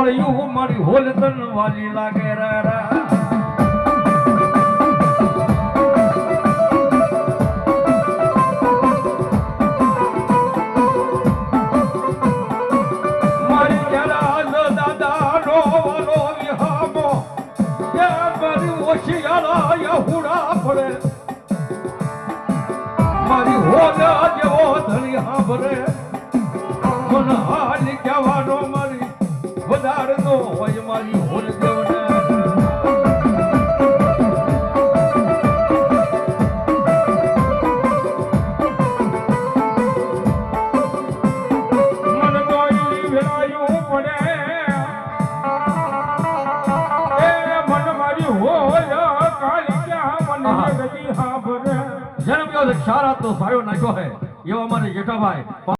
વાળ્યું મારી હોલતન વાલી લાગે રે રે મારી જરા દાદા નો વાલો વિહામો એ મારી ઓશિયાળા યહુડા પડે મારી હોલ જેવો ધણી હાંભરે મન હાલ કહેવાનો મારી વધાર નો હોય મારી હોલ દેવને મન દોઈ વેલાયું પડે એ મન મારી હોલ કાળિયા મને ગજી હાંભરે જન્મ્યો સારા તો સારો નાખ્યો હે એવા મારે જેઠાભાઈ